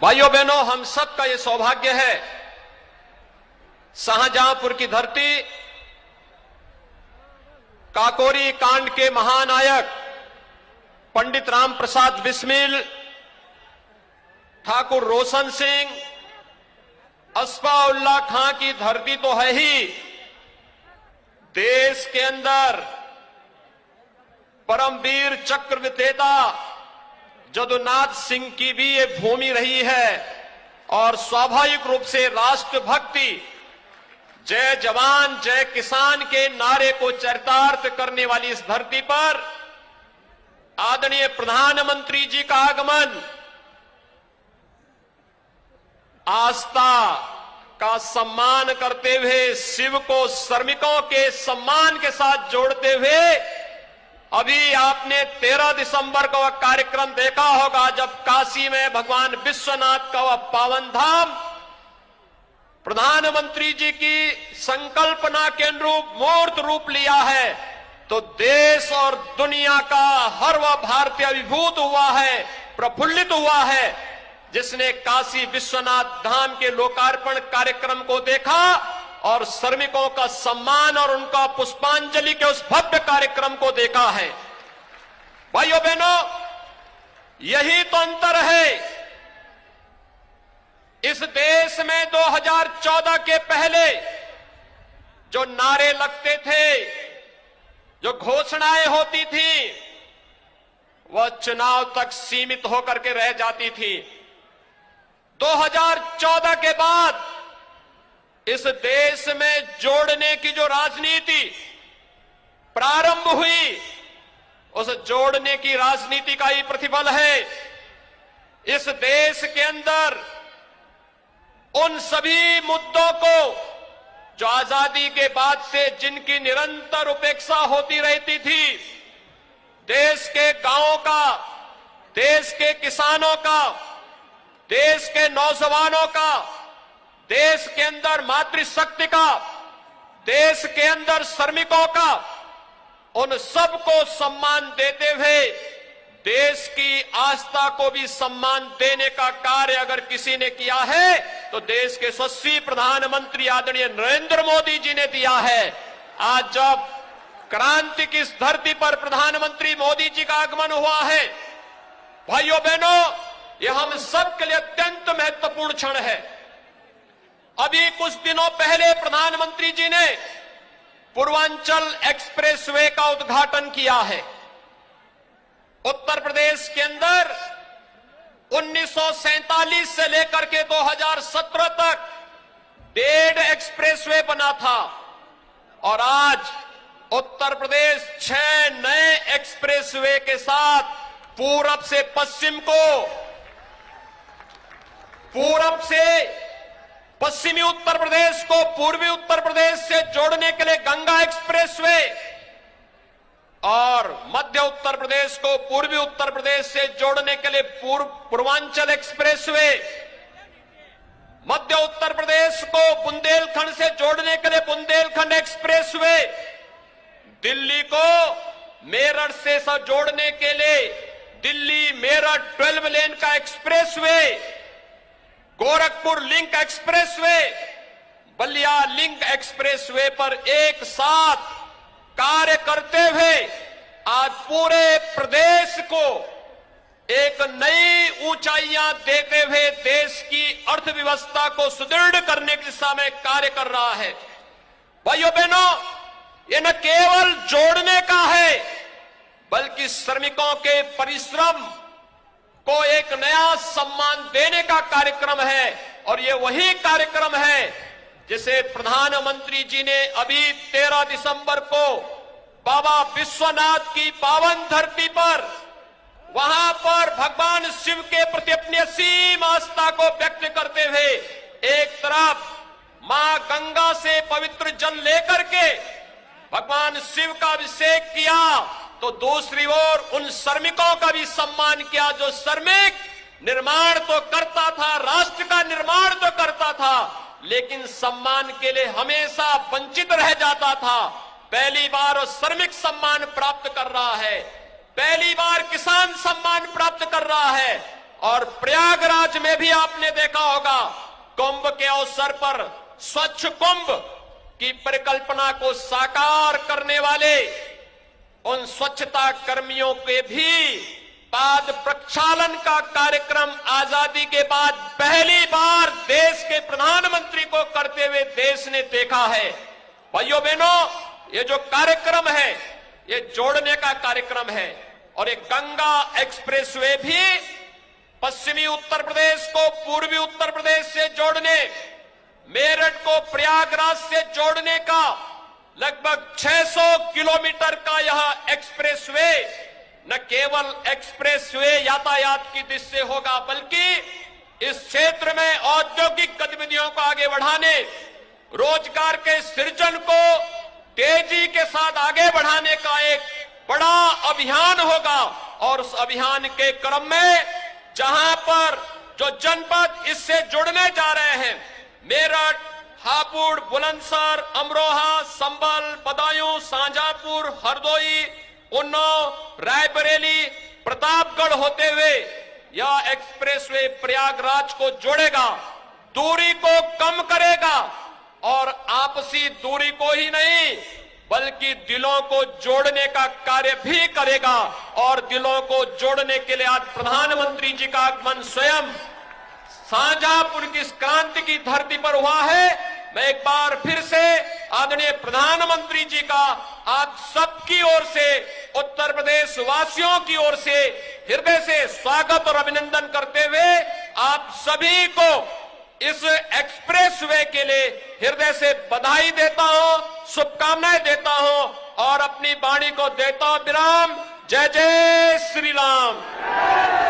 भाइयों बहनों, हम सब का ये सौभाग्य है, शाहजहांपुर की धरती काकोरी कांड के महानायक पंडित राम प्रसाद बिस्मिल, ठाकुर रोशन सिंह, अस्फाउल्लाह खां की धरती तो है ही, देश के अंदर परमवीर चक्र विजेता जदुनाथ सिंह की भी ये भूमि रही है और स्वाभाविक रूप से राष्ट्रभक्ति, जय जवान जय किसान के नारे को चरितार्थ करने वाली इस धरती पर आदरणीय प्रधानमंत्री जी का आगमन आस्था का सम्मान करते हुए, शिव को श्रमिकों के सम्मान के साथ जोड़ते हुए, अभी आपने 13 दिसंबर का वह कार्यक्रम देखा होगा जब काशी में भगवान विश्वनाथ का वह पावन धाम प्रधानमंत्री जी की संकल्पना के अनुरूप मूर्त रूप लिया है, तो देश और दुनिया का हर वह भारतीय अभिभूत हुआ है, प्रफुल्लित हुआ है, जिसने काशी विश्वनाथ धाम के लोकार्पण कार्यक्रम को देखा और श्रमिकों का सम्मान और उनका पुष्पांजलि के उस भव्य कार्यक्रम को देखा है। भाइयों बहनों, यही तो अंतर है। इस देश में 2014 के पहले जो नारे लगते थे, जो घोषणाएं होती थी, वह चुनाव तक सीमित होकर के रह जाती थी। 2014 के बाद इस देश में जोड़ने की जो राजनीति प्रारंभ हुई, उस जोड़ने की राजनीति का ही प्रतिफल है। इस देश के अंदर उन सभी मुद्दों को जो आजादी के बाद से जिनकी निरंतर उपेक्षा होती रहती थी, देश के गांवों का, देश के किसानों का, देश के नौजवानों का, देश के अंदर मातृशक्ति का, देश के अंदर श्रमिकों का, उन सबको सम्मान देते हुए देश की आस्था को भी सम्मान देने का कार्य अगर किसी ने किया है तो देश के यशस्वी प्रधानमंत्री आदरणीय नरेंद्र मोदी जी ने दिया है। आज जब क्रांति की इस धरती पर प्रधानमंत्री मोदी जी का आगमन हुआ है, भाइयों बहनों, यह हम सब के लिए अत्यंत महत्वपूर्ण क्षण है। अभी कुछ दिनों पहले प्रधानमंत्री जी ने पूर्वांचल एक्सप्रेसवे का उद्घाटन किया है। उत्तर प्रदेश के अंदर 1947 से लेकर के 2017 तक 1.5 एक्सप्रेसवे बना था और आज उत्तर प्रदेश 6 नए एक्सप्रेसवे के साथ पूरब से पश्चिम को, पूरब से पश्चिमी उत्तर प्रदेश को पूर्वी उत्तर प्रदेश से जोड़ने के लिए गंगा एक्सप्रेसवे और मध्य उत्तर प्रदेश को पूर्वी उत्तर प्रदेश से जोड़ने के लिए पूर्वांचल एक्सप्रेसवे, मध्य उत्तर प्रदेश को बुंदेलखंड से जोड़ने के लिए बुंदेलखंड एक्सप्रेसवे, दिल्ली को मेरठ से जोड़ने के लिए दिल्ली मेरठ 12 लेन का expressway, Gorakhpur link expressway, Ballia link expressway पर एक साथ कार्य करते हुए आज पूरे प्रदेश को एक नई ऊंचाइयां देते हुए देश की अर्थव्यवस्था को सुदृढ़ करने की दिशा में कार्य कर रहा है। भाइयों बहनों, ये न केवल जोड़ने का है बल्कि श्रमिकों के परिश्रम को एक नया सम्मान देने का कार्यक्रम है और ये वही कार्यक्रम है जिसे प्रधानमंत्री जी ने अभी 13 दिसंबर को बाबा विश्वनाथ की पावन धरती पर, वहां पर भगवान शिव के प्रति अपनी असीम आस्था को व्यक्त करते हुए एक तरफ मां गंगा से पवित्र जल लेकर के भगवान शिव का अभिषेक किया, तो दूसरी ओर उन श्रमिकों का भी सम्मान किया जो श्रमिक निर्माण तो करता था, राष्ट्र का निर्माण तो करता था, लेकिन सम्मान के लिए हमेशा वंचित रह जाता था। पहली बार वो श्रमिक सम्मान प्राप्त कर रहा है, पहली बार किसान सम्मान प्राप्त कर रहा है और प्रयागराज में भी आपने देखा होगा, कुंभ के अवसर पर स्वच्छ कुंभ की परिकल्पना को साकार करने वाले उन स्वच्छता कर्मियों के भी पाद प्रक्षालन का कार्यक्रम आजादी के बाद पहली बार देश के प्रधानमंत्री को करते हुए देश ने देखा है। भाइयों बहनों, ये जो कार्यक्रम है ये जोड़ने का कार्यक्रम है और ये गंगा एक्सप्रेसवे भी पश्चिमी उत्तर प्रदेश को पूर्वी उत्तर प्रदेश से जोड़ने, मेरठ को प्रयागराज से जोड़ने का लगभग 600 किलोमीटर का यह एक्सप्रेसवे न केवल एक्सप्रेसवे यातायात की दृष्टि से होगा, बल्कि इस क्षेत्र में औद्योगिक गतिविधियों को आगे बढ़ाने, रोजगार के सृजन को तेजी के साथ आगे बढ़ाने का एक बड़ा अभियान होगा। और उस अभियान के क्रम में जहां पर जो जनपद इससे जुड़ने जा रहे हैं, मेरठ, हापुड़, बुलंदशहर, अमरोहा, संभल, बदायूं, शाहजहांपुर, हरदोई, उन्नाव, रायबरेली, प्रतापगढ़ होते हुए यह एक्सप्रेसवे प्रयागराज को जोड़ेगा, दूरी को कम करेगा और आपसी दूरी को ही नहीं बल्कि दिलों को जोड़ने का कार्य भी करेगा। और दिलों को जोड़ने के लिए आज प्रधानमंत्री जी का आगमन स्वयं शाहजहांपुर की इस क्रांति की धरती पर हुआ है। मैं एक बार फिर से आदरणीय प्रधानमंत्री जी का आप सबकी ओर से, उत्तर प्रदेश वासियों की ओर से हृदय से स्वागत और अभिनंदन करते हुए आप सभी को इस एक्सप्रेसवे के लिए हृदय से बधाई देता हूं, शुभकामनाएं देता हूं और अपनी वाणी को देता हूं विराम। जय जय श्री राम।